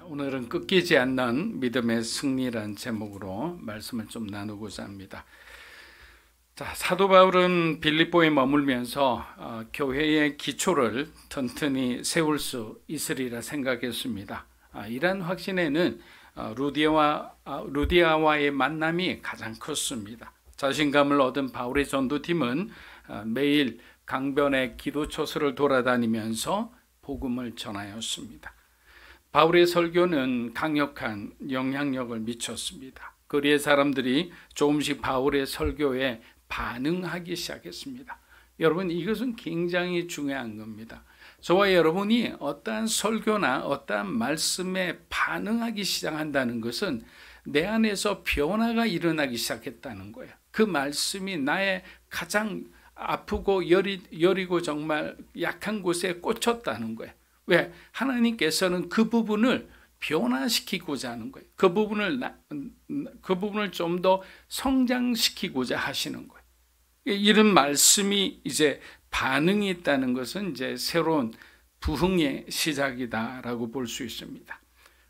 오늘은 꺾이지 않는 믿음의 승리라는 제목으로 말씀을 좀 나누고자 합니다. 사도 바울은 빌립보에 머물면서 교회의 기초를 튼튼히 세울 수 있으리라 생각했습니다. 이러한 확신에는 루디아와의 만남이 가장 컸습니다. 자신감을 얻은 바울의 전도팀은 매일 강변의 기도처소를 돌아다니면서 복음을 전하였습니다. 바울의 설교는 강력한 영향력을 미쳤습니다. 거리의 사람들이 조금씩 바울의 설교에 반응하기 시작했습니다. 여러분, 이것은 굉장히 중요한 겁니다. 저와 여러분이 어떠한 설교나 어떠한 말씀에 반응하기 시작한다는 것은 내 안에서 변화가 일어나기 시작했다는 거예요. 그 말씀이 나의 가장 아프고 여리고 정말 약한 곳에 꽂혔다는 거예요. 왜? 하나님께서는 그 부분을 변화시키고자 하는 거예요. 그 부분을 좀 더 성장시키고자 하시는 거예요. 이런 말씀이 이제 반응이 있다는 것은 이제 새로운 부흥의 시작이다라고 볼 수 있습니다.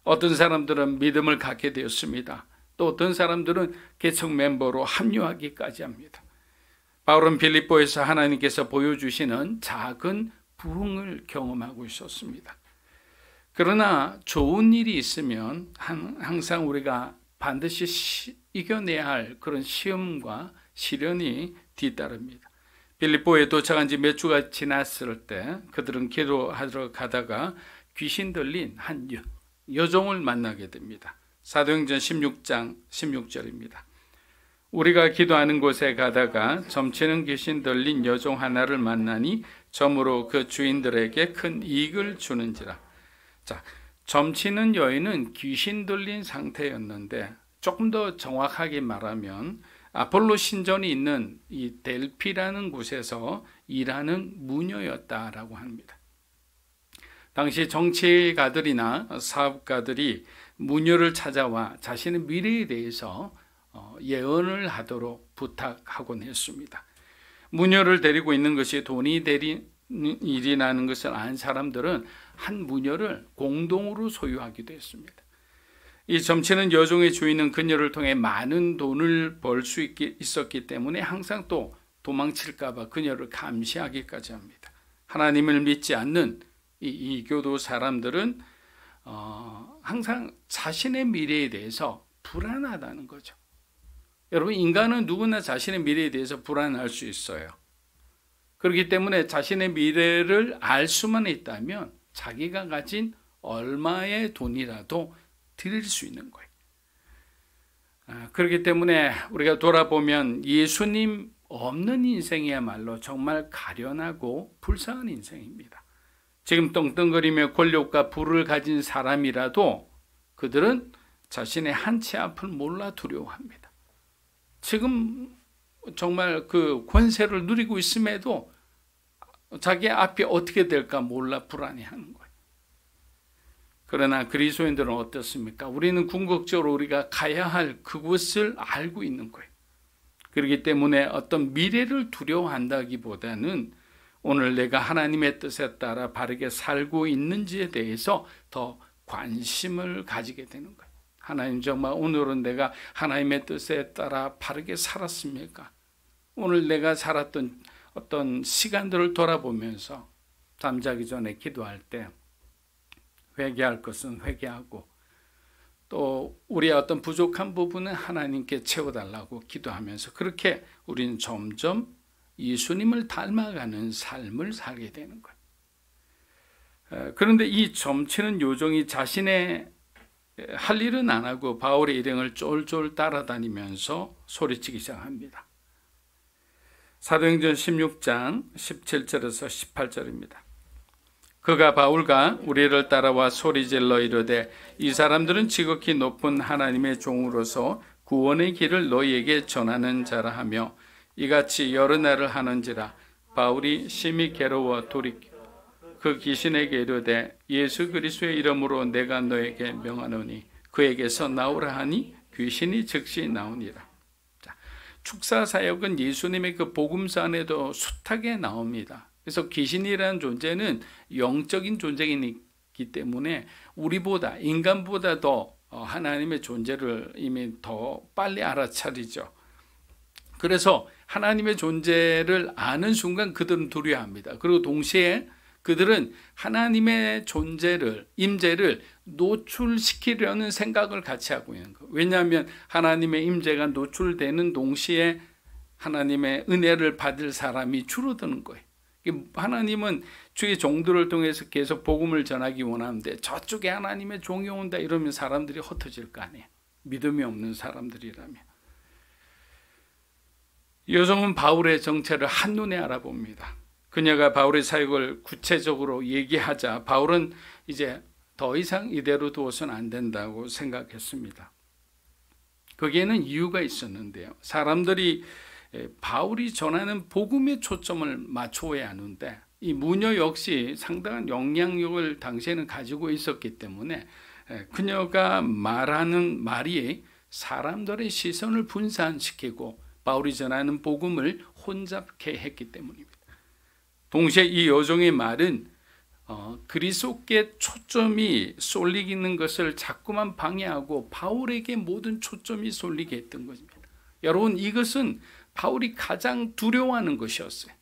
어떤 사람들은 믿음을 갖게 되었습니다. 또 어떤 사람들은 개척 멤버로 합류하기까지 합니다. 바울은 빌립보에서 하나님께서 보여주시는 작은 부흥을 경험하고 있었습니다. 그러나 좋은 일이 있으면 항상 우리가 반드시 이겨내야 할 그런 시험과 시련이 뒤따릅니다. 빌립보에 도착한 지 몇 주가 지났을 때 그들은 기도하러 가다가 귀신 들린 한 여종을 만나게 됩니다. 사도행전 16장 16절입니다. 우리가 기도하는 곳에 가다가 점치는 귀신 들린 여종 하나를 만나니 점으로 그 주인들에게 큰 이익을 주는지라. 점치는 여인은 귀신 들린 상태였는데 조금 더 정확하게 말하면 아폴로 신전이 있는 이 델피라는 곳에서 일하는 무녀였다라고 합니다. 당시 정치가들이나 사업가들이 무녀를 찾아와 자신의 미래에 대해서 예언을 하도록 부탁하곤 했습니다. 무녀를 데리고 있는 것이 돈이 되는 일이라는 것을 안 사람들은 한 무녀를 공동으로 소유하기도 했습니다. 이 점치는 여종의 주인은 그녀를 통해 많은 돈을 벌 수 있었기 때문에 항상 또 도망칠까 봐 그녀를 감시하기까지 합니다. 하나님을 믿지 않는 이 교도 사람들은 항상 자신의 미래에 대해서 불안하다는 거죠. 여러분, 인간은 누구나 자신의 미래에 대해서 불안할 수 있어요. 그렇기 때문에 자신의 미래를 알 수만 있다면 자기가 가진 얼마의 돈이라도 드릴 수 있는 거예요. 그렇기 때문에 우리가 돌아보면 예수님 없는 인생이야말로 정말 가련하고 불쌍한 인생입니다. 지금 떵떵거리며 권력과 부를 가진 사람이라도 그들은 자신의 한치 앞을 몰라 두려워합니다. 지금 정말 그 권세를 누리고 있음에도 자기 앞이 어떻게 될까 몰라 불안해하는 거예요. 그러나 그리스도인들은 어떻습니까? 우리는 궁극적으로 우리가 가야 할 그곳을 알고 있는 거예요. 그렇기 때문에 어떤 미래를 두려워한다기보다는 오늘 내가 하나님의 뜻에 따라 바르게 살고 있는지에 대해서 더 관심을 가지게 되는 거예요. 하나님, 정말 오늘은 내가 하나님의 뜻에 따라 바르게 살았습니까? 오늘 내가 살았던 어떤 시간들을 돌아보면서 잠자기 전에 기도할 때 회개할 것은 회개하고 또 우리의 어떤 부족한 부분은 하나님께 채워달라고 기도하면서 그렇게 우리는 점점 예수님을 닮아가는 삶을 살게 되는 거예요. 그런데 이 점치는 요종이 자신의 할 일은 안 하고 바울의 일행을 쫄쫄 따라다니면서 소리치기 시작합니다. 사도행전 16장 17절에서 18절입니다. 그가 바울과 우리를 따라와 소리질러 이르되 이 사람들은 지극히 높은 하나님의 종으로서 구원의 길을 너희에게 전하는 자라 하며 이같이 여러 날을 하는지라. 바울이 심히 괴로워 돌이켜 그 귀신에게 이르되 예수 그리스도의 이름으로 내가 너에게 명하노니 그에게서 나오라 하니 귀신이 즉시 나오니라. 축사 사역은 예수님의 그 복음서 안에도 숱하게 나옵니다. 그래서 귀신이라는 존재는 영적인 존재이기 있기 때문에 우리보다, 인간보다 더 하나님의 존재를 이미 더 빨리 알아차리죠. 그래서 하나님의 존재를 아는 순간 그들은 두려워합니다. 그리고 동시에 그들은 하나님의 존재를, 임재를 노출시키려는 생각을 같이 하고 있는 거예요. 왜냐하면 하나님의 임재가 노출되는 동시에 하나님의 은혜를 받을 사람이 줄어드는 거예요. 하나님은 주의 종들을 통해서 계속 복음을 전하기 원하는데 저쪽에 하나님의 종이 온다 이러면 사람들이 흩어질 거 아니에요. 믿음이 없는 사람들이라면. 여종은 바울의 정체를 한눈에 알아봅니다. 그녀가 바울의 사역을 구체적으로 얘기하자 바울은 이제 더 이상 이대로 두어서는 안 된다고 생각했습니다. 거기에는 이유가 있었는데요. 사람들이 바울이 전하는 복음에 초점을 맞춰야 하는데 이 무녀 역시 상당한 영향력을 당시에는 가지고 있었기 때문에 그녀가 말하는 말이 사람들의 시선을 분산시키고 바울이 전하는 복음을 혼잡케 했기 때문입니다. 동시에 이 여종의 말은 그리스도께 초점이 쏠리는 것을 자꾸만 방해하고 바울에게 모든 초점이 쏠리게 했던 것입니다. 여러분, 이것은 바울이 가장 두려워하는 것이었어요.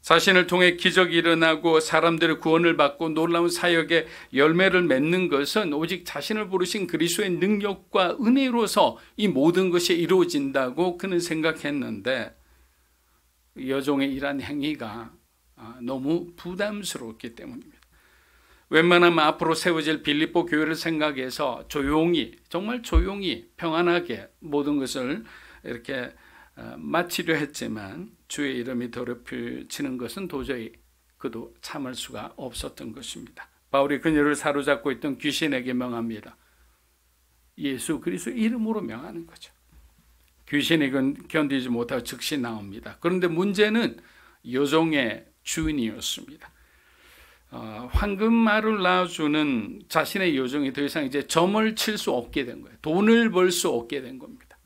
자신을 통해 기적이 일어나고 사람들의 구원을 받고 놀라운 사역의 열매를 맺는 것은 오직 자신을 부르신 그리스도의 능력과 은혜로서 이 모든 것이 이루어진다고 그는 생각했는데 여종의 이러한 행위가 너무 부담스러웠기 때문입니다. 웬만하면 앞으로 세워질 빌립보 교회를 생각해서 조용히, 정말 조용히 평안하게 모든 것을 이렇게 마치려 했지만 주의 이름이 더럽혀지는 것은 도저히 그도 참을 수가 없었던 것입니다. 바울이 그녀를 사로잡고 있던 귀신에게 명합니다. 예수 그리스도 이름으로 명하는 거죠. 귀신이 견디지 못하고 즉시 나옵니다. 그런데 문제는 여종의 주인이었습니다. 황금알을 낳아주는 자신의 여종이 더 이상 이제 점을 칠 수 없게 된 거예요. 돈을 벌 수 없게 된 겁니다.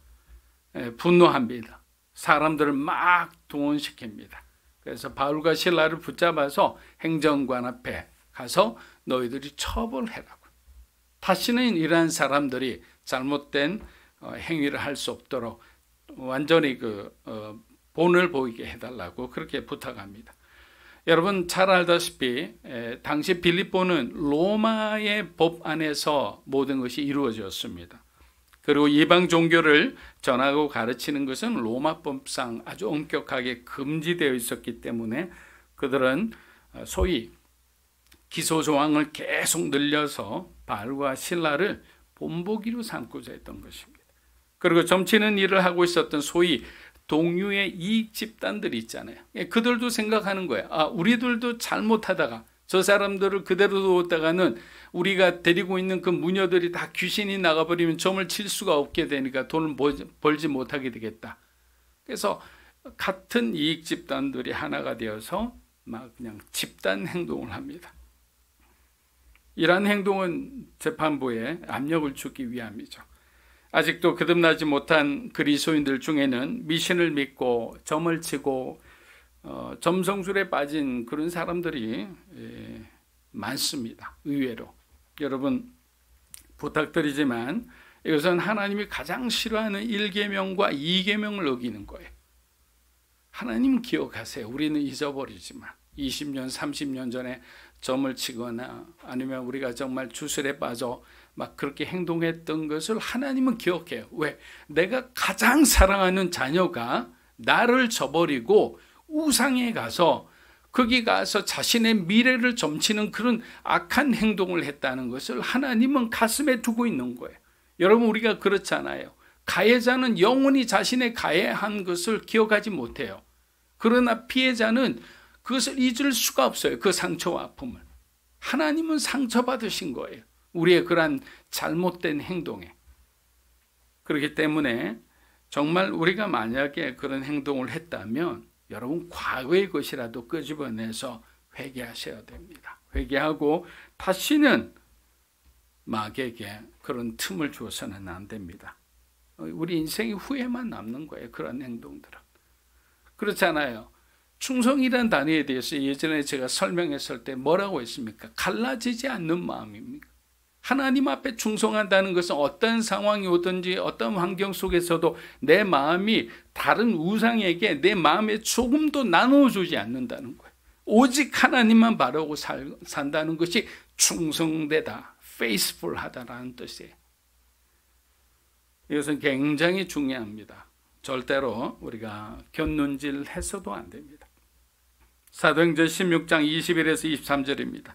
분노합니다. 사람들을 막 동원시킵니다. 그래서 바울과 실라를 붙잡아서 행정관 앞에 가서 너희들이 처벌해라고. 다시는 이러한 사람들이 잘못된 행위를 할 수 없도록 완전히 본을 보이게 해달라고 그렇게 부탁합니다. 여러분 잘 알다시피 당시 빌립보는 로마의 법 안에서 모든 것이 이루어졌습니다. 그리고 이방 종교를 전하고 가르치는 것은 로마법상 아주 엄격하게 금지되어 있었기 때문에 그들은 소위 기소 조항을 계속 늘려서 바울과 실라를 본보기로 삼고자 했던 것입니다. 그리고 점치는 일을 하고 있었던 소위 동류의 이익 집단들이 있잖아요. 그들도 생각하는 거예요. 우리들도 잘못하다가 저 사람들을 그대로 두었다가는 우리가 데리고 있는 그 무녀들이 다 귀신이 나가버리면 점을 칠 수가 없게 되니까 돈을 벌지 못하게 되겠다. 그래서 같은 이익 집단들이 하나가 되어서 막 그냥 집단 행동을 합니다. 이러한 행동은 재판부에 압력을 주기 위함이죠. 아직도 거듭나지 못한 그리스도인들 중에는 미신을 믿고 점을 치고 점성술에 빠진 그런 사람들이 많습니다. 의외로. 여러분 부탁드리지만 이것은 하나님이 가장 싫어하는 1계명과 2계명을 어기는 거예요. 하나님 기억하세요. 우리는 잊어버리지만 20년 30년 전에 점을 치거나 아니면 우리가 정말 주술에 빠져 막 그렇게 행동했던 것을 하나님은 기억해요. 왜? 내가 가장 사랑하는 자녀가 나를 저버리고 우상에 가서 거기 가서 자신의 미래를 점치는 그런 악한 행동을 했다는 것을 하나님은 가슴에 두고 있는 거예요. 여러분 우리가 그렇잖아요. 가해자는 영원히 자신의 가해한 것을 기억하지 못해요. 그러나 피해자는 그것을 잊을 수가 없어요. 그 상처와 아픔을. 하나님은 상처받으신 거예요. 우리의 그러한 잘못된 행동에. 그렇기 때문에 정말 우리가 만약에 그런 행동을 했다면 여러분 과거의 것이라도 끄집어내서 회개하셔야 됩니다. 회개하고 다시는 마귀에게 그런 틈을 주어서는 안 됩니다. 우리 인생이 후회만 남는 거예요. 그런 행동들은. 그렇잖아요. 충성이란 단어에 대해서 예전에 제가 설명했을 때 뭐라고 했습니까? 갈라지지 않는 마음입니다. 하나님 앞에 충성한다는 것은 어떤 상황이 오든지 어떤 환경 속에서도 내 마음이 다른 우상에게 내 마음에 조금도 나눠주지 않는다는 거예요. 오직 하나님만 바라고 산다는 것이 충성되다, faithful하다라는 뜻이에요. 이것은 굉장히 중요합니다. 절대로 우리가 곁눈질해서도 안 됩니다. 사도행전 16장 21에서 23절입니다.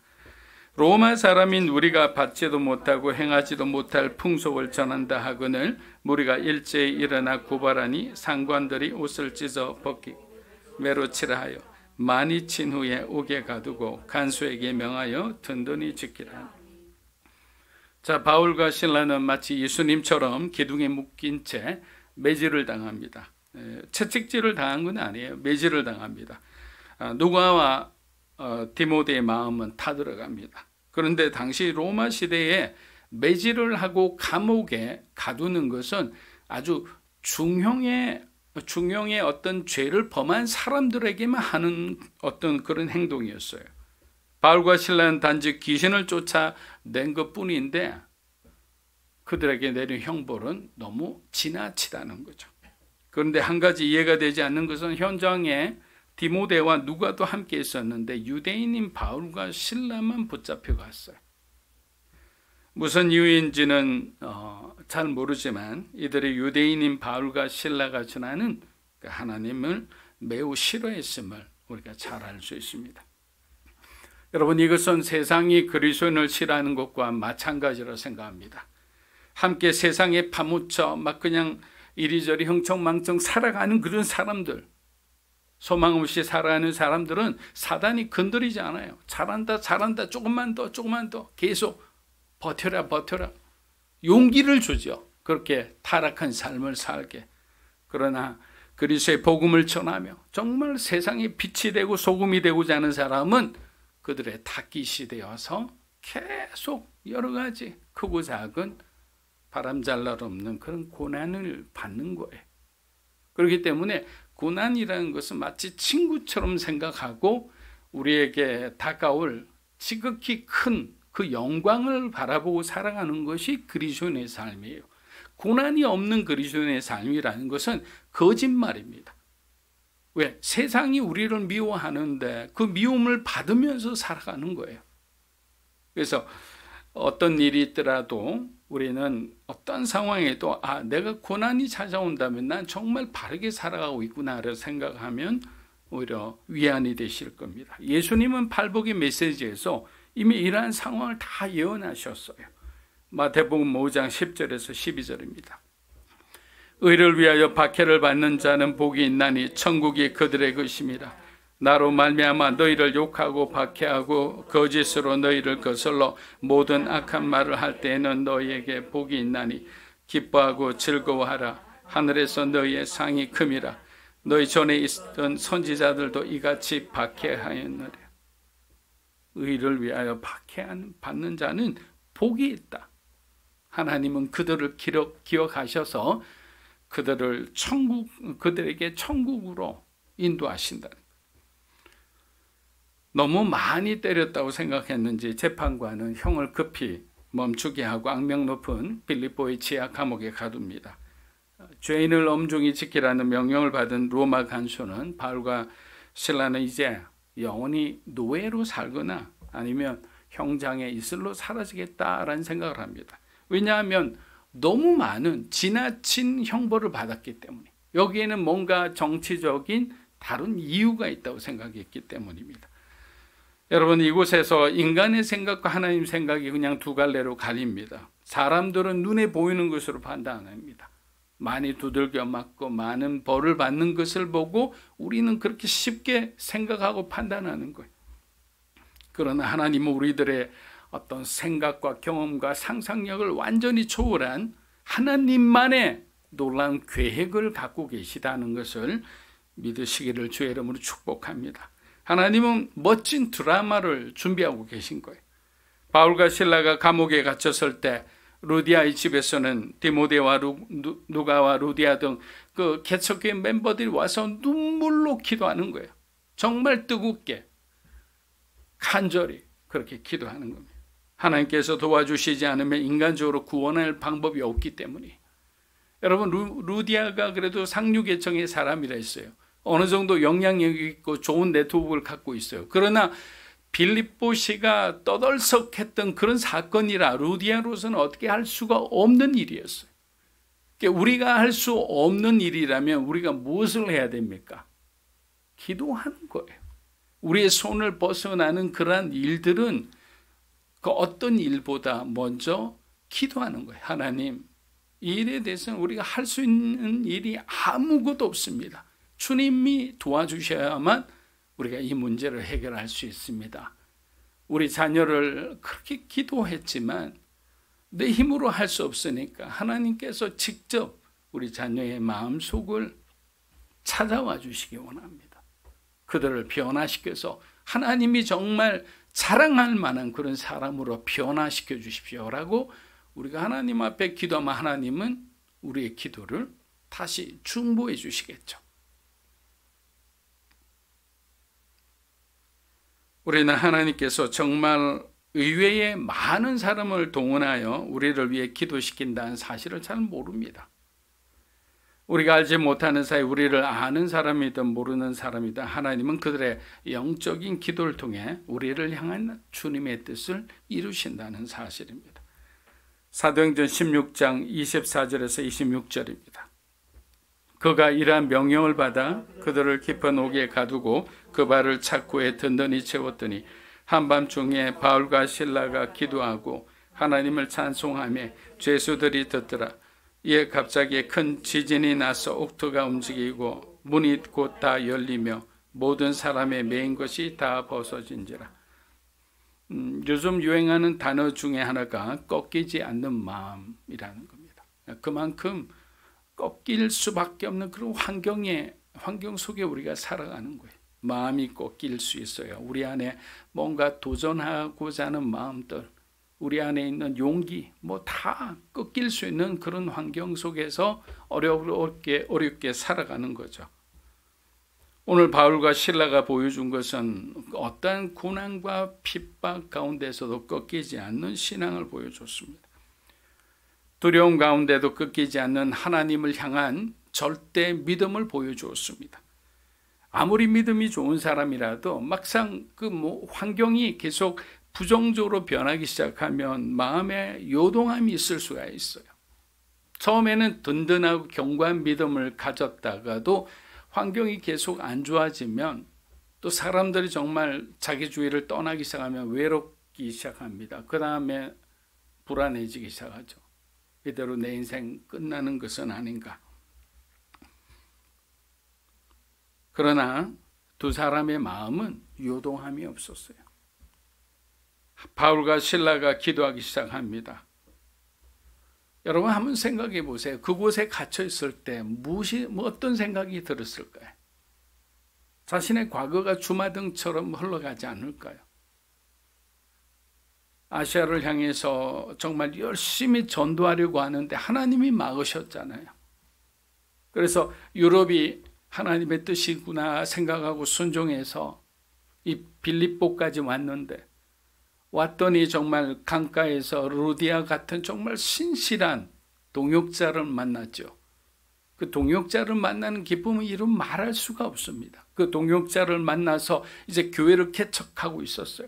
로마 사람인 우리가 받지도 못하고 행하지도 못할 풍속을 전한다 하거늘 무리가 일제히 일어나 고발하니 상관들이 옷을 찢어 벗기고 매로치라 하여 많이 친 후에 옥에 가두고 간수에게 명하여 든든히 지키라. 자, 바울과 실라는 마치 예수님처럼 기둥에 묶인 채 매질을 당합니다. 채찍질을 당한 건 아니에요. 매질을 당합니다. 누가와 디모데의 마음은 타들어갑니다. 그런데 당시 로마 시대에 매질을 하고 감옥에 가두는 것은 아주 중형의 어떤 죄를 범한 사람들에게만 하는 어떤 그런 행동이었어요. 바울과 실라는 단지 귀신을 쫓아낸 것뿐인데 그들에게 내린 형벌은 너무 지나치다는 거죠. 그런데 한 가지 이해가 되지 않는 것은 현장에 디모데와 누가도 함께 있었는데 유대인인 바울과 실라만 붙잡혀 갔어요. 무슨 이유인지는 잘 모르지만 이들의 유대인인 바울과 실라가 전하는 하나님을 매우 싫어했음을 우리가 잘 알 수 있습니다. 여러분, 이것은 세상이 그리스도인을 싫어하는 것과 마찬가지로 생각합니다. 함께 세상에 파묻혀 막 그냥 이리저리 흥청망청 살아가는 그런 사람들, 소망 없이 살아가는 사람들은 사단이 건드리지 않아요. 잘한다 조금만 더 계속 버텨라 용기를 주죠. 그렇게 타락한 삶을 살게. 그러나 그리스도의 복음을 전하며 정말 세상에 빛이 되고 소금이 되고자 하는 사람은 그들의 타깃이 되어서 계속 여러 가지 크고 작은 바람잘 없는 그런 고난을 받는 거예요. 그렇기 때문에 고난이라는 것은 마치 친구처럼 생각하고 우리에게 다가올 지극히 큰 그 영광을 바라보고 살아가는 것이 그리스도인의 삶이에요. 고난이 없는 그리스도인의 삶이라는 것은 거짓말입니다. 왜? 세상이 우리를 미워하는데 그 미움을 받으면서 살아가는 거예요. 그래서 어떤 일이 있더라도 우리는 어떤 상황에도 내가 고난이 찾아온다면 난 정말 바르게 살아가고 있구나를 생각하면 오히려 위안이 되실 겁니다. 예수님은 팔복의 메시지에서 이미 이러한 상황을 다 예언하셨어요. 마태복음 5장 10절에서 12절입니다. 의를 위하여 박해를 받는 자는 복이 있나니 천국이 그들의 것임이라. 나로 말미암아 너희를 욕하고 박해하고 거짓으로 너희를 거슬러 모든 악한 말을 할 때에는 너희에게 복이 있나니 기뻐하고 즐거워하라. 하늘에서 너희의 상이 큼이라. 너희 전에 있던 선지자들도 이같이 박해하였느라. 의를 위하여 박해받는 자는 복이 있다. 하나님은 그들을 기억하셔서 그들에게 천국으로 인도하신다. 너무 많이 때렸다고 생각했는지 재판관은 형을 급히 멈추게 하고 악명 높은 빌립보의 지하 감옥에 가둡니다. 죄인을 엄중히 지키라는 명령을 받은 로마 간수는 바울과 실라는 이제 영원히 노예로 살거나 아니면 형장의 이슬로 사라지겠다라는 생각을 합니다. 왜냐하면 너무 많은 지나친 형벌을 받았기 때문에, 여기에는 뭔가 정치적인 다른 이유가 있다고 생각했기 때문입니다. 여러분, 이곳에서 인간의 생각과 하나님 생각이 그냥 두 갈래로 갈립니다. 사람들은 눈에 보이는 것으로 판단합니다. 많이 두들겨 맞고 많은 벌을 받는 것을 보고 우리는 그렇게 쉽게 생각하고 판단하는 거예요. 그러나 하나님은 우리들의 어떤 생각과 경험과 상상력을 완전히 초월한 하나님만의 놀라운 계획을 갖고 계시다는 것을 믿으시기를 주의 이름으로 축복합니다. 하나님은 멋진 드라마를 준비하고 계신 거예요. 바울과 실라가 감옥에 갇혔을 때 루디아의 집에서는 디모데와 누가와 루디아 등 그 개척교회 멤버들이 와서 눈물로 기도하는 거예요. 정말 뜨겁게 간절히 그렇게 기도하는 겁니다. 하나님께서 도와주시지 않으면 인간적으로 구원할 방법이 없기 때문에. 여러분, 루디아가 그래도 상류계층의 사람이라 했어요. 어느 정도 영향력이 있고 좋은 네트워크를 갖고 있어요. 그러나 빌립보시가 떠들썩했던 그런 사건이라 루디아로서는 어떻게 할 수가 없는 일이었어요. 그러니까 우리가 할 수 없는 일이라면 우리가 무엇을 해야 됩니까? 기도하는 거예요. 우리의 손을 벗어나는 그러한 일들은 그 어떤 일보다 먼저 기도하는 거예요. 하나님, 이 일에 대해서는 우리가 할 수 있는 일이 아무것도 없습니다. 주님이 도와주셔야만 우리가 이 문제를 해결할 수 있습니다. 우리 자녀를 그렇게 기도했지만 내 힘으로 할 수 없으니까 하나님께서 직접 우리 자녀의 마음속을 찾아와 주시기 원합니다. 그들을 변화시켜서 하나님이 정말 자랑할 만한 그런 사람으로 변화시켜 주십시오라고 우리가 하나님 앞에 기도하면 하나님은 우리의 기도를 다시 중보해 주시겠죠. 우리는 하나님께서 정말 의외의 많은 사람을 동원하여 우리를 위해 기도시킨다는 사실을 잘 모릅니다. 우리가 알지 못하는 사이 우리를 아는 사람이든 모르는 사람이든 하나님은 그들의 영적인 기도를 통해 우리를 향한 주님의 뜻을 이루신다는 사실입니다. 사도행전 16장 24절에서 26절입니다. 그가 이러한 명령을 받아 그들을 깊은 옥에 가두고 그 발을 착고에 든든히 채웠더니 한밤중에 바울과 실라가 기도하고 하나님을 찬송하며 죄수들이 듣더라. 이에 갑자기 큰 지진이 나서 옥토가 움직이고 문이 곧 다 열리며 모든 사람의 매인 것이 다 벗어진지라. 요즘 유행하는 단어 중에 하나가 꺾이지 않는 마음이라는 겁니다. 그만큼 꺾일 수밖에 없는 그런 환경 속에 우리가 살아가는 거예요. 마음이 꺾일 수 있어요. 우리 안에 뭔가 도전하고자 하는 마음들, 우리 안에 있는 용기, 다 꺾일 수 있는 그런 환경 속에서 어렵게 살아가는 거죠. 오늘 바울과 실라가 보여준 것은 어떤 고난과 핍박 가운데서도 꺾이지 않는 신앙을 보여줬습니다. 두려움 가운데도 꺾이지 않는 하나님을 향한 절대 믿음을 보여주었습니다. 아무리 믿음이 좋은 사람이라도 막상 환경이 계속 부정적으로 변하기 시작하면 마음에 요동함이 있을 수가 있어요. 처음에는 든든하고 견고한 믿음을 가졌다가도 환경이 계속 안 좋아지면 또 사람들이 정말 자기 주위를 떠나기 시작하면 외롭기 시작합니다. 그 다음에 불안해지기 시작하죠. 이대로 내 인생 끝나는 것은 아닌가. 그러나 두 사람의 마음은 요동함이 없었어요. 바울과 실라가 기도하기 시작합니다. 여러분 한번 생각해 보세요. 그곳에 갇혀 있을 때 어떤 생각이 들었을까요? 자신의 과거가 주마등처럼 흘러가지 않을까요? 아시아를 향해서 정말 열심히 전도하려고 하는데 하나님이 막으셨잖아요. 그래서 유럽이 하나님의 뜻이구나 생각하고 순종해서 이 빌립보까지 왔더니 정말 강가에서 루디아 같은 정말 신실한 동역자를 만났죠. 그 동역자를 만나는 기쁨은 이루 말할 수가 없습니다. 그 동역자를 만나서 이제 교회를 개척하고 있었어요.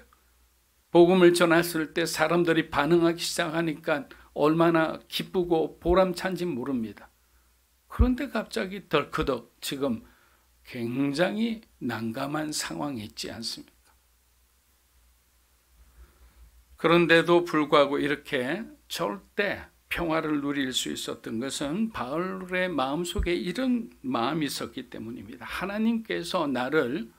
복음을 전했을 때 사람들이 반응하기 시작하니까 얼마나 기쁘고 보람찬지 모릅니다. 그런데 갑자기 덜커덕 지금 굉장히 난감한 상황에 있지 않습니까? 그런데도 불구하고 이렇게 절대 평화를 누릴 수 있었던 것은 바울의 마음속에 이런 마음이 있었기 때문입니다. 하나님께서 나를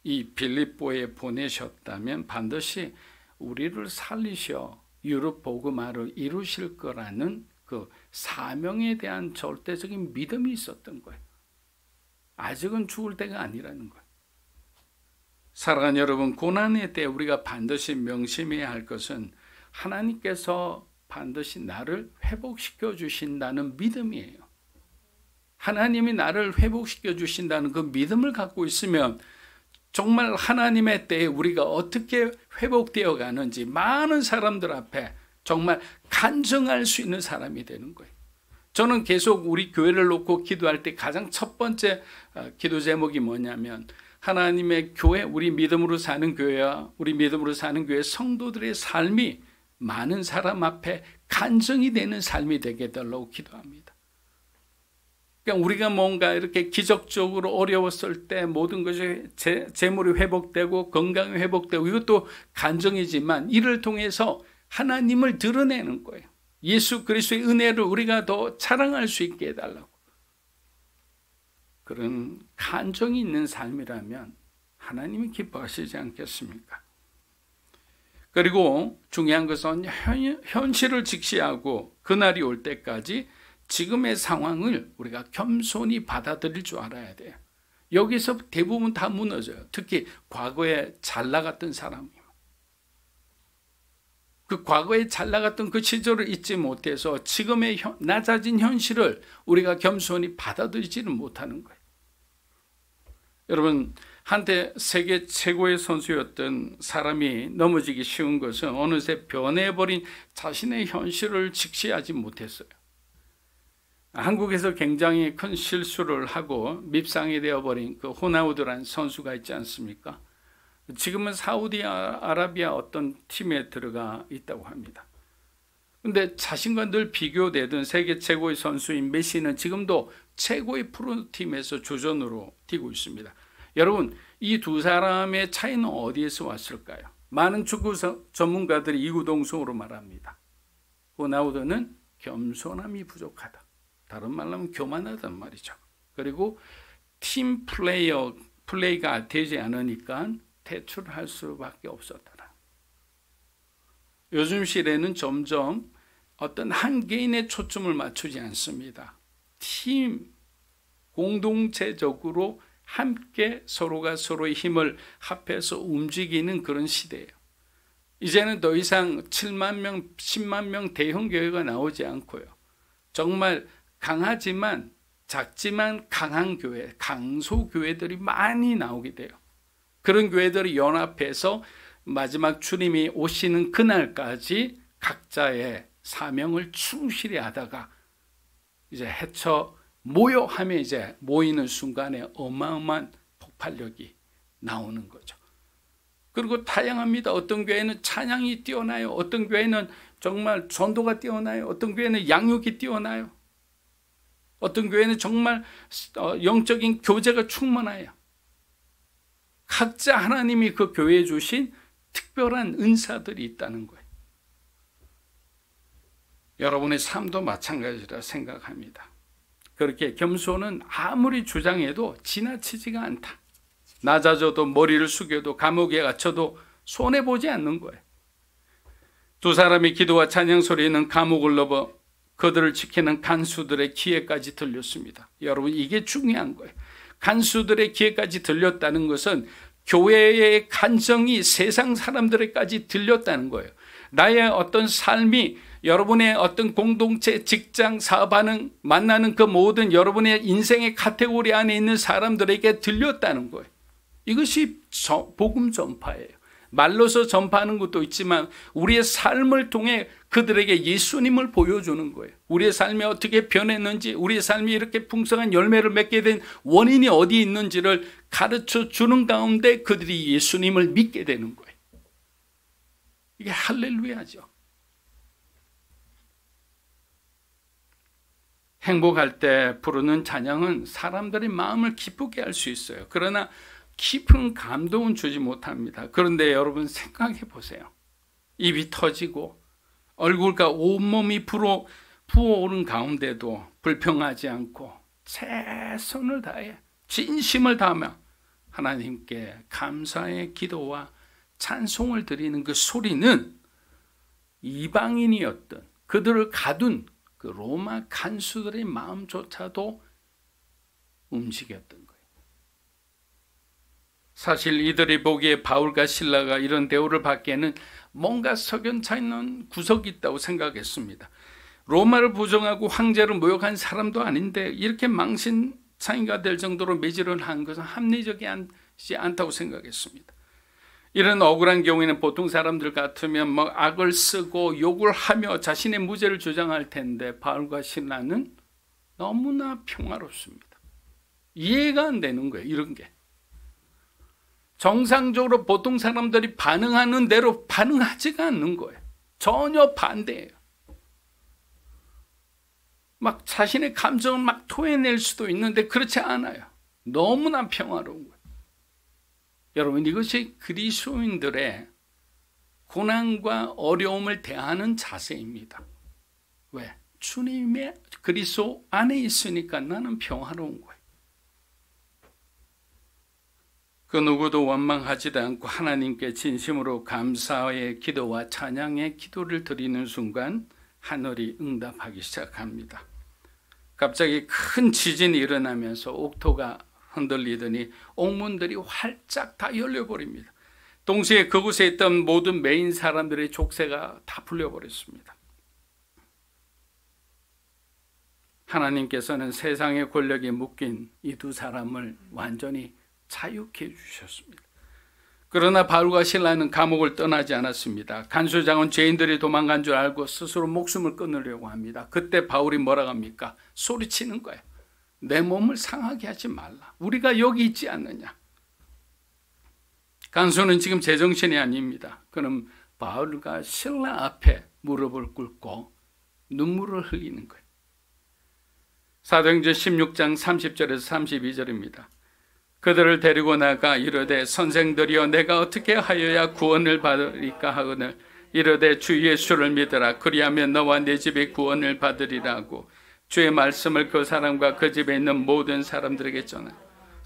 이 빌립보에 보내셨다면 반드시 우리를 살리셔 유럽 복음화를 이루실 거라는 그 사명에 대한 절대적인 믿음이 있었던 거예요. 아직은 죽을 때가 아니라는 거예요. 사랑하는 여러분, 고난의 때 우리가 반드시 명심해야 할 것은 하나님께서 반드시 나를 회복시켜 주신다는 믿음이에요. 하나님이 나를 회복시켜 주신다는 그 믿음을 갖고 있으면 정말 하나님의 때에 우리가 어떻게 회복되어 가는지 많은 사람들 앞에 정말 간증할 수 있는 사람이 되는 거예요. 저는 계속 우리 교회를 놓고 기도할 때 가장 첫 번째 기도 제목이 뭐냐면 하나님의 교회, 우리 믿음으로 사는 교회와 우리 믿음으로 사는 교회 성도들의 삶이 많은 사람 앞에 간증이 되는 삶이 되게 해달라고 기도합니다. 그러니까 우리가 뭔가 이렇게 기적적으로 어려웠을 때 모든 것이 재물이 회복되고 건강이 회복되고 이것도 간증이지만 이를 통해서 하나님을 드러내는 거예요. 예수 그리스도의 은혜를 우리가 더 자랑할 수 있게 해달라고. 그런 간증이 있는 삶이라면 하나님이 기뻐하시지 않겠습니까? 그리고 중요한 것은 현실을 직시하고 그날이 올 때까지 지금의 상황을 우리가 겸손히 받아들일 줄 알아야 돼요. 여기서 대부분 다 무너져요. 특히 과거에 잘 나갔던 사람이. 그 과거에 잘 나갔던 그 시절을 잊지 못해서 지금의 낮아진 현실을 우리가 겸손히 받아들이지는 못하는 거예요. 여러분, 한때 세계 최고의 선수였던 사람이 넘어지기 쉬운 것은 어느새 변해버린 자신의 현실을 직시하지 못했어요. 한국에서 굉장히 큰 실수를 하고 밉상이 되어버린 그 호나우드라는 선수가 있지 않습니까? 지금은 사우디아라비아 어떤 팀에 들어가 있다고 합니다. 그런데 자신과 늘 비교되던 세계 최고의 선수인 메시는 지금도 최고의 프로팀에서 조전으로 뛰고 있습니다. 여러분, 이 두 사람의 차이는 어디에서 왔을까요? 많은 축구 전문가들이 이구동성으로 말합니다. 호나우드는 겸손함이 부족하다. 다른 말로 하면 교만하단 말이죠. 그리고 팀 플레이가 되지 않으니까 퇴출할 수밖에 없었더라. 요즘 시대는 점점 어떤 한 개인의 초점을 맞추지 않습니다. 팀, 공동체적으로 함께 서로가 서로의 힘을 합해서 움직이는 그런 시대예요. 이제는 더 이상 7만 명, 10만 명 대형 교회가 나오지 않고요. 정말 강하지만 작지만 강한 교회, 강소 교회들이 많이 나오게 돼요. 그런 교회들이 연합해서 마지막 주님이 오시는 그날까지 각자의 사명을 충실히 하다가 이제 헤쳐 모여하면 이제 모이는 순간에 어마어마한 폭발력이 나오는 거죠. 그리고 다양합니다. 어떤 교회는 찬양이 뛰어나요. 어떤 교회는 정말 전도가 뛰어나요. 어떤 교회는 양육이 뛰어나요. 어떤 교회는 정말 영적인 교제가 충만해요. 각자 하나님이 그 교회에 주신 특별한 은사들이 있다는 거예요. 여러분의 삶도 마찬가지라 생각합니다. 그렇게 겸손은 아무리 주장해도 지나치지가 않다. 낮아져도 머리를 숙여도 감옥에 갇혀도 손해보지 않는 거예요. 두 사람의 기도와 찬양 소리는 감옥을 넘어 그들을 지키는 간수들의 귀에까지 들렸습니다. 여러분, 이게 중요한 거예요. 간수들의 귀에까지 들렸다는 것은 교회의 간정이 세상 사람들에까지 들렸다는 거예요. 나의 어떤 삶이 여러분의 어떤 공동체, 직장, 사업하는, 만나는 그 모든 여러분의 인생의 카테고리 안에 있는 사람들에게 들렸다는 거예요. 이것이 복음 전파예요. 말로서 전파하는 것도 있지만 우리의 삶을 통해 그들에게 예수님을 보여주는 거예요. 우리의 삶이 어떻게 변했는지, 우리의 삶이 이렇게 풍성한 열매를 맺게 된 원인이 어디 있는지를 가르쳐 주는 가운데 그들이 예수님을 믿게 되는 거예요. 이게 할렐루야죠. 행복할 때 부르는 찬양은 사람들의 마음을 기쁘게 할 수 있어요. 그러나 깊은 감동은 주지 못합니다. 그런데 여러분 생각해 보세요. 입이 터지고 얼굴과 온몸이 부어오른 가운데도 불평하지 않고 최선을 다해 진심을 다하며 하나님께 감사의 기도와 찬송을 드리는 그 소리는 이방인이었던 그들을 가둔 그 로마 간수들의 마음조차도 움직였던 거예요. 사실 이들이 보기에 바울과 실라가 이런 대우를 받기에는 뭔가 석연차 있는 구석이 있다고 생각했습니다. 로마를 부정하고 황제를 모욕한 사람도 아닌데 이렇게 망신창이가 될 정도로 매질을 한 것은 합리적이 않다고 생각했습니다. 이런 억울한 경우에는 보통 사람들 같으면 악을 쓰고 욕을 하며 자신의 무죄를 주장할 텐데 바울과 실라는 너무나 평화롭습니다. 이해가 안 되는 거예요. 이런 게. 정상적으로 보통 사람들이 반응하는 대로 반응하지가 않는 거예요. 전혀 반대예요. 막 자신의 감정을 막 토해낼 수도 있는데 그렇지 않아요. 너무나 평화로운 거예요. 여러분, 이것이 그리스도인들의 고난과 어려움을 대하는 자세입니다. 왜? 주님의 그리스도 안에 있으니까 나는 평화로운 거예요. 그 누구도 원망하지도 않고 하나님께 진심으로 감사의 기도와 찬양의 기도를 드리는 순간 하늘이 응답하기 시작합니다. 갑자기 큰 지진이 일어나면서 옥토가 흔들리더니 옥문들이 활짝 다 열려버립니다. 동시에 그곳에 있던 모든 메인 사람들의 족쇄가 다 풀려버렸습니다. 하나님께서는 세상의 권력에 묶인 이 두 사람을 완전히 자유케 해주셨습니다. 그러나 바울과 실라는 감옥을 떠나지 않았습니다. 간수장은 죄인들이 도망간 줄 알고 스스로 목숨을 끊으려고 합니다. 그때 바울이 뭐라고 합니까? 소리치는 거예요. 내 몸을 상하게 하지 말라. 우리가 여기 있지 않느냐. 간수는 지금 제정신이 아닙니다. 그럼 바울과 실라 앞에 무릎을 꿇고 눈물을 흘리는 거예요. 사도행전 16장 30절에서 32절입니다. 그들을 데리고 나가 이르되 선생들이여 내가 어떻게 하여야 구원을 받으리까 하거늘 이르되 주 예수를 믿으라 그리하면 너와 내 집이 구원을 받으리라고 주의 말씀을 그 사람과 그 집에 있는 모든 사람들에게 전하.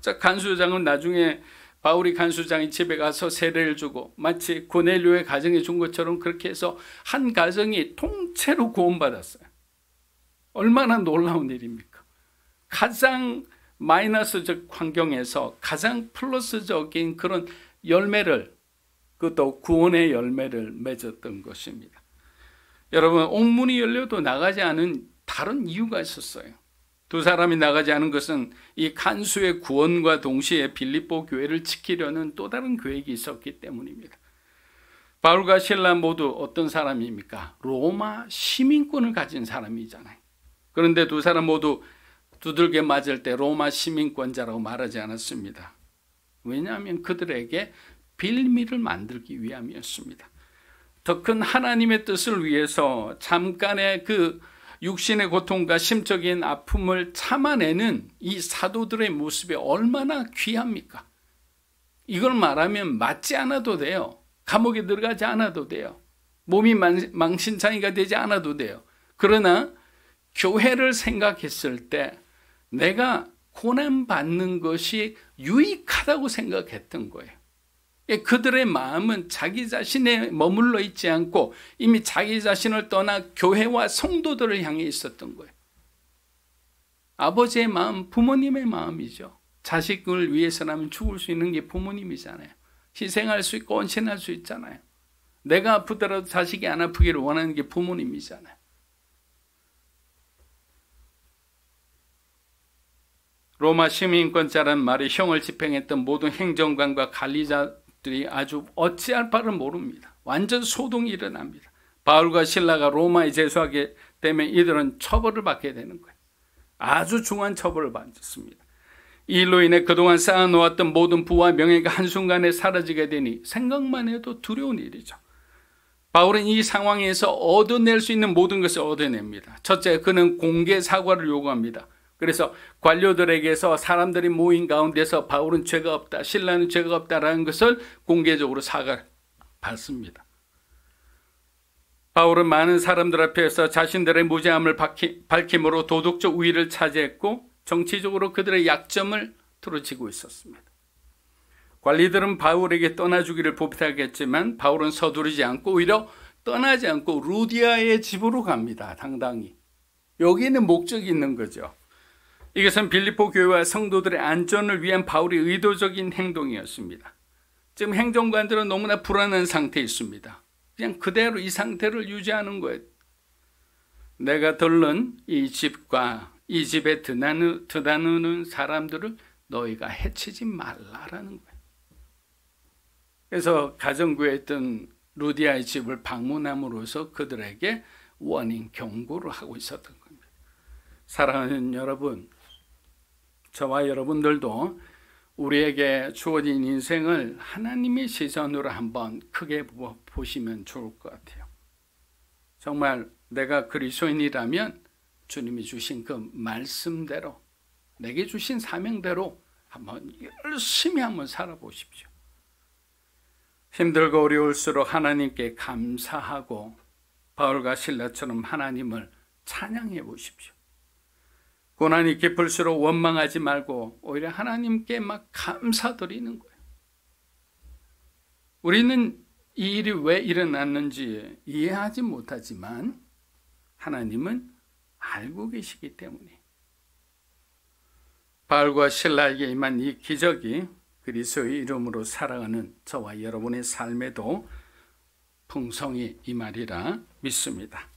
자, 간수장은 나중에 바울이 간수장의 집에 가서 세례를 주고 마치 고넬료의 가정에 준 것처럼 그렇게 해서 한 가정이 통째로 구원받았어요. 얼마나 놀라운 일입니까? 가장 마이너스적 환경에서 가장 플러스적인 그런 열매를, 그것도 구원의 열매를 맺었던 것입니다. 여러분, 옥문이 열려도 나가지 않은 다른 이유가 있었어요. 두 사람이 나가지 않은 것은 이 간수의 구원과 동시에 빌립보 교회를 지키려는 또 다른 계획이 있었기 때문입니다. 바울과 실라 모두 어떤 사람입니까? 로마 시민권을 가진 사람이잖아요. 그런데 두 사람 모두 두들겨 맞을 때 로마 시민권자라고 말하지 않았습니다. 왜냐하면 그들에게 빌미를 만들기 위함이었습니다. 더 큰 하나님의 뜻을 위해서 잠깐의 그 육신의 고통과 심적인 아픔을 참아내는 이 사도들의 모습이 얼마나 귀합니까? 이걸 말하면 맞지 않아도 돼요. 감옥에 들어가지 않아도 돼요. 몸이 망신창이가 되지 않아도 돼요. 그러나 교회를 생각했을 때 내가 고난받는 것이 유익하다고 생각했던 거예요. 그들의 마음은 자기 자신에 머물러 있지 않고 이미 자기 자신을 떠나 교회와 성도들을 향해 있었던 거예요. 아버지의 마음, 부모님의 마음이죠. 자식을 위해서라면 죽을 수 있는 게 부모님이잖아요. 희생할 수 있고 헌신할 수 있잖아요. 내가 아프더라도 자식이 안 아프기를 원하는 게 부모님이잖아요. 로마 시민권자란 말이 형을 집행했던 모든 행정관과 관리자들이 아주 어찌할 바를 모릅니다. 완전 소동이 일어납니다. 바울과 실라가 로마에 제수하게 되면 이들은 처벌을 받게 되는 거예요. 아주 중한 처벌을 받습니다. 이 일로 인해 그동안 쌓아놓았던 모든 부와 명예가 한순간에 사라지게 되니 생각만 해도 두려운 일이죠. 바울은 이 상황에서 얻어낼 수 있는 모든 것을 얻어냅니다. 첫째, 그는 공개 사과를 요구합니다. 그래서 관료들에게서 사람들이 모인 가운데서 바울은 죄가 없다, 실라는 죄가 없다라는 것을 공개적으로 사과를 받습니다. 바울은 많은 사람들 앞에서 자신들의 무죄함을 밝힘으로 도덕적 우위를 차지했고 정치적으로 그들의 약점을 뚫어지고 있었습니다. 관리들은 바울에게 떠나주기를 부탁했지만 바울은 서두르지 않고 오히려 떠나지 않고 루디아의 집으로 갑니다. 당당히. 여기에는 목적이 있는 거죠. 이것은 빌립보 교회와 성도들의 안전을 위한 바울의 의도적인 행동이었습니다. 지금 행정관들은 너무나 불안한 상태에 있습니다. 그냥 그대로 이 상태를 유지하는 거예요. 내가 들른 이 집과 이 집에 드나누는 사람들을 너희가 해치지 말라라는 거예요. 그래서 가정교회에 있던 루디아의 집을 방문함으로써 그들에게 워닝, 경고를 하고 있었던 겁니다. 사랑하는 여러분, 저와 여러분들도 우리에게 주어진 인생을 하나님의 시선으로 한번 크게 보시면 좋을 것 같아요. 정말 내가 그리스도인이라면 주님이 주신 그 말씀대로, 내게 주신 사명대로 한번 열심히 한번 살아보십시오. 힘들고 어려울수록 하나님께 감사하고 바울과 실라처럼 하나님을 찬양해 보십시오. 고난이 깊을수록 원망하지 말고 오히려 하나님께 막 감사드리는 거예요. 우리는 이 일이 왜 일어났는지 이해하지 못하지만 하나님은 알고 계시기 때문에 바울과 실라에게 임한 이 기적이 그리스도의 이름으로 살아가는 저와 여러분의 삶에도 풍성히 임하리라 믿습니다.